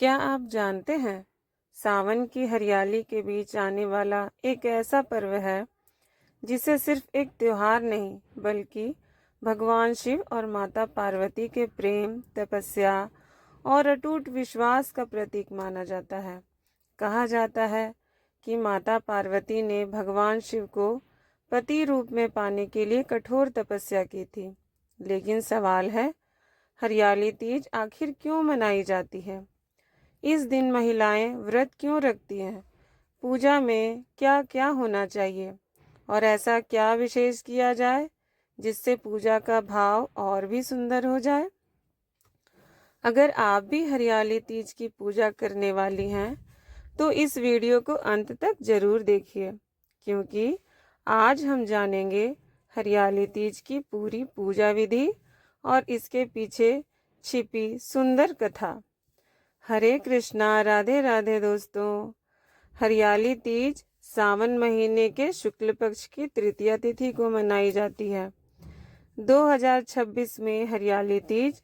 क्या आप जानते हैं सावन की हरियाली के बीच आने वाला एक ऐसा पर्व है जिसे सिर्फ एक त्योहार नहीं बल्कि भगवान शिव और माता पार्वती के प्रेम, तपस्या और अटूट विश्वास का प्रतीक माना जाता है। कहा जाता है कि माता पार्वती ने भगवान शिव को पति रूप में पाने के लिए कठोर तपस्या की थी। लेकिन सवाल है, हरियाली तीज आखिर क्यों मनाई जाती है? इस दिन महिलाएं व्रत क्यों रखती हैं? पूजा में क्या क्या होना चाहिए और ऐसा क्या विशेष किया जाए जिससे पूजा का भाव और भी सुंदर हो जाए? अगर आप भी हरियाली तीज की पूजा करने वाली हैं तो इस वीडियो को अंत तक जरूर देखिए, क्योंकि आज हम जानेंगे हरियाली तीज की पूरी पूजा विधि और इसके पीछे छिपी सुंदर कथा। हरे कृष्णा, राधे राधे दोस्तों। हरियाली तीज सावन महीने के शुक्ल पक्ष की तृतीया तिथि को मनाई जाती है। 2026 में हरियाली तीज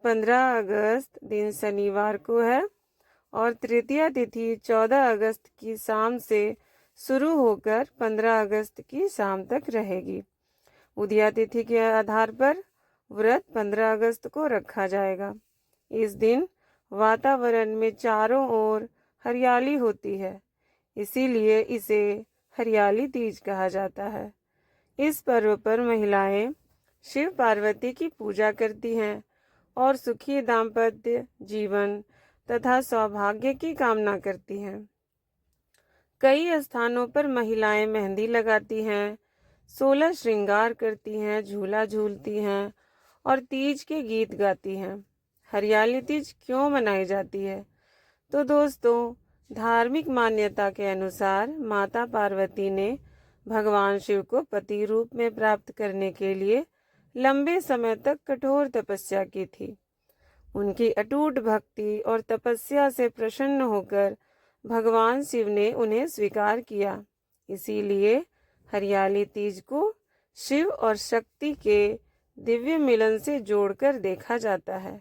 15 अगस्त दिन शनिवार को है और तृतीया तिथि 14 अगस्त की शाम से शुरू होकर 15 अगस्त की शाम तक रहेगी। उदया तिथि के आधार पर व्रत 15 अगस्त को रखा जाएगा। इस दिन वातावरण में चारों ओर हरियाली होती है, इसीलिए इसे हरियाली तीज कहा जाता है। इस पर्व पर महिलाएं शिव पार्वती की पूजा करती हैं और सुखी दाम्पत्य जीवन तथा सौभाग्य की कामना करती हैं। कई स्थानों पर महिलाएं मेहंदी लगाती हैं, 16 श्रृंगार करती हैं, झूला झूलती हैं और तीज के गीत गाती हैं। हरियाली तीज क्यों मनाई जाती है? तो दोस्तों, धार्मिक मान्यता के अनुसार माता पार्वती ने भगवान शिव को पति रूप में प्राप्त करने के लिए लंबे समय तक कठोर तपस्या की थी। उनकी अटूट भक्ति और तपस्या से प्रसन्न होकर भगवान शिव ने उन्हें स्वीकार किया। इसीलिए हरियाली तीज को शिव और शक्ति के दिव्य मिलन से जोड़कर देखा जाता है।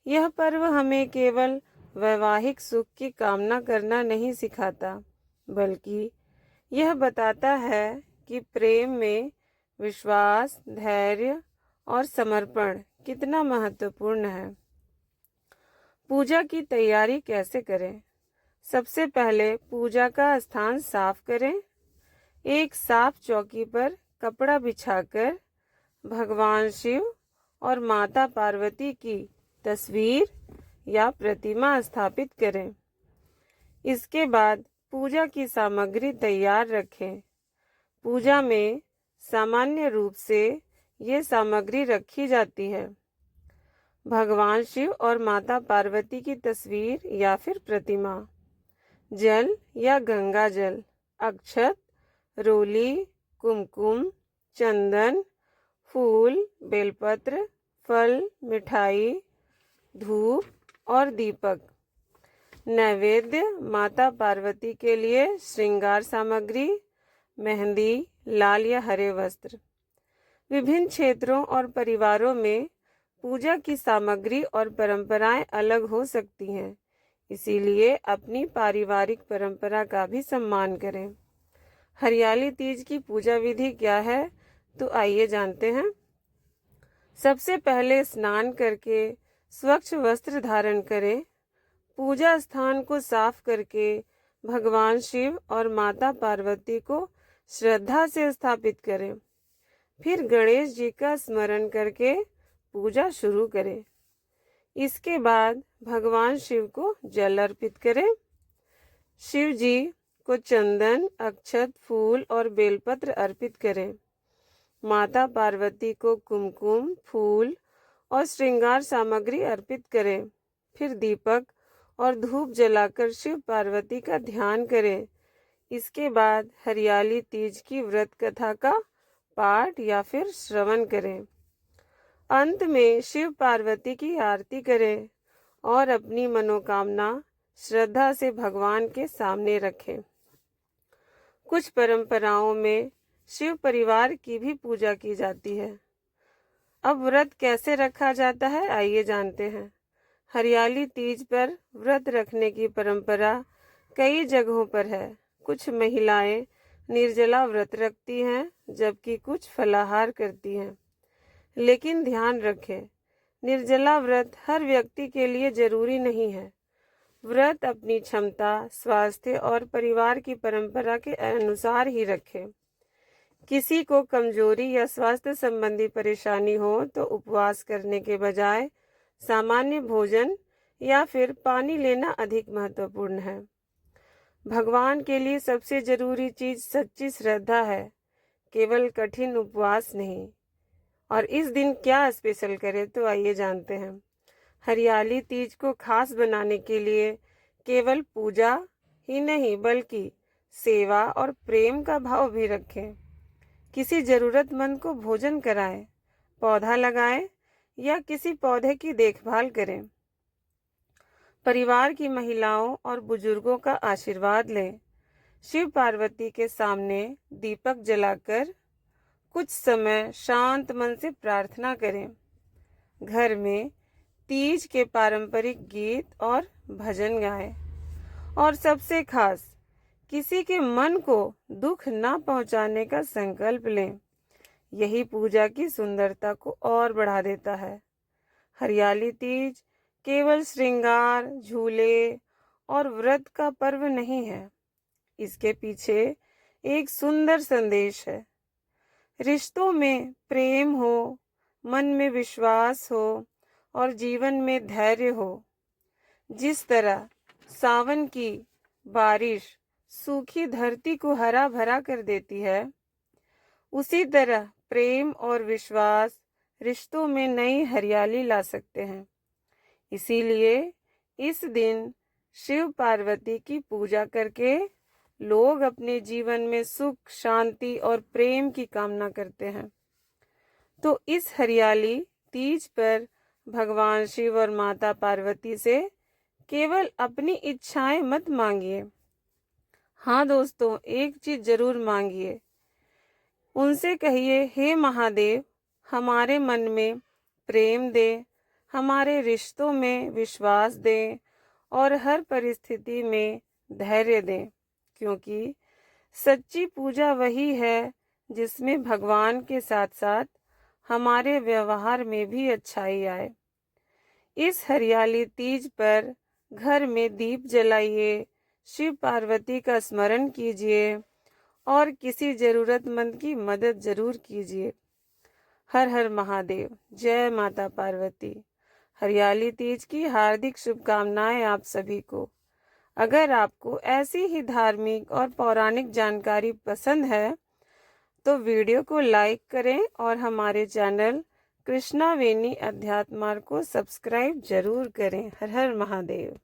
यह पर्व हमें केवल वैवाहिक सुख की कामना करना नहीं सिखाता, बल्कि यह बताता है कि प्रेम में विश्वास, धैर्य और समर्पण कितना महत्वपूर्ण है। पूजा की तैयारी कैसे करें? सबसे पहले पूजा का स्थान साफ करें। एक साफ चौकी पर कपड़ा बिछाकर भगवान शिव और माता पार्वती की तस्वीर या प्रतिमा स्थापित करें। इसके बाद पूजा की सामग्री तैयार रखें। पूजा में सामान्य रूप से ये सामग्री रखी जाती है: भगवान शिव और माता पार्वती की तस्वीर या फिर प्रतिमा, जल या गंगा जल, अक्षत, रोली, कुमकुम, चंदन, फूल, बेलपत्र, फल, मिठाई, धूप और दीपक। नैवेद्य माता पार्वती के लिए श्रृंगार सामग्री, मेहंदी, लाल या हरे वस्त्र। विभिन्न क्षेत्रों और परिवारों में पूजा की सामग्री और परंपराएं अलग हो सकती हैं, इसीलिए अपनी पारिवारिक परंपरा का भी सम्मान करें। हरियाली तीज की पूजा विधि क्या है, तो आइए जानते हैं। सबसे पहले स्नान करके स्वच्छ वस्त्र धारण करें। पूजा स्थान को साफ करके भगवान शिव और माता पार्वती को श्रद्धा से स्थापित करें। फिर गणेश जी का स्मरण करके पूजा शुरू करें। इसके बाद भगवान शिव को जल अर्पित करें। शिव जी को चंदन, अक्षत, फूल और बेलपत्र अर्पित करें। माता पार्वती को कुमकुम, फूल और श्रृंगार सामग्री अर्पित करें। फिर दीपक और धूप जलाकर शिव पार्वती का ध्यान करें। इसके बाद हरियाली तीज की व्रत कथा का पाठ या फिर श्रवण करें। अंत में शिव पार्वती की आरती करें और अपनी मनोकामना श्रद्धा से भगवान के सामने रखें। कुछ परंपराओं में शिव परिवार की भी पूजा की जाती है। अब व्रत कैसे रखा जाता है, आइए जानते हैं। हरियाली तीज पर व्रत रखने की परंपरा कई जगहों पर है। कुछ महिलाएं निर्जला व्रत रखती हैं, जबकि कुछ फलाहार करती हैं। लेकिन ध्यान रखें, निर्जला व्रत हर व्यक्ति के लिए जरूरी नहीं है। व्रत अपनी क्षमता, स्वास्थ्य और परिवार की परंपरा के अनुसार ही रखें। किसी को कमजोरी या स्वास्थ्य संबंधी परेशानी हो तो उपवास करने के बजाय सामान्य भोजन या फिर पानी लेना अधिक महत्वपूर्ण है। भगवान के लिए सबसे जरूरी चीज सच्ची श्रद्धा है, केवल कठिन उपवास नहीं। और इस दिन क्या स्पेशल करें, तो आइए जानते हैं। हरियाली तीज को खास बनाने के लिए केवल पूजा ही नहीं, बल्कि सेवा और प्रेम का भाव भी रखें। किसी जरूरतमंद को भोजन कराएं, पौधा लगाएं या किसी पौधे की देखभाल करें। परिवार की महिलाओं और बुजुर्गों का आशीर्वाद लें। शिव पार्वती के सामने दीपक जलाकर कुछ समय शांत मन से प्रार्थना करें। घर में तीज के पारंपरिक गीत और भजन गाएं। और सबसे खास, किसी के मन को दुख ना पहुंचाने का संकल्प लें। यही पूजा की सुंदरता को और बढ़ा देता है। हरियाली तीज केवल श्रृंगार, झूले और व्रत का पर्व नहीं है। इसके पीछे एक सुंदर संदेश है। रिश्तों में प्रेम हो, मन में विश्वास हो और जीवन में धैर्य हो। जिस तरह सावन की बारिश सूखी धरती को हरा भरा कर देती है, उसी तरह प्रेम और विश्वास रिश्तों में नई हरियाली ला सकते हैं। इसीलिए इस दिन शिव पार्वती की पूजा करके लोग अपने जीवन में सुख, शांति और प्रेम की कामना करते हैं। तो इस हरियाली तीज पर भगवान शिव और माता पार्वती से केवल अपनी इच्छाएं मत मांगिए। हाँ दोस्तों, एक चीज जरूर मांगिए। उनसे कहिए, हे महादेव, हमारे मन में प्रेम दे, हमारे रिश्तों में विश्वास दें और हर परिस्थिति में धैर्य दें। क्योंकि सच्ची पूजा वही है जिसमें भगवान के साथ साथ हमारे व्यवहार में भी अच्छाई आए। इस हरियाली तीज पर घर में दीप जलाइए, शिव पार्वती का स्मरण कीजिए और किसी जरूरतमंद की मदद जरूर कीजिए। हर हर महादेव, जय माता पार्वती। हरियाली तीज की हार्दिक शुभकामनाएं आप सभी को। अगर आपको ऐसी ही धार्मिक और पौराणिक जानकारी पसंद है तो वीडियो को लाइक करें और हमारे चैनल कृष्णा वेनी अध्यात्म को सब्सक्राइब जरूर करें। हर हर महादेव।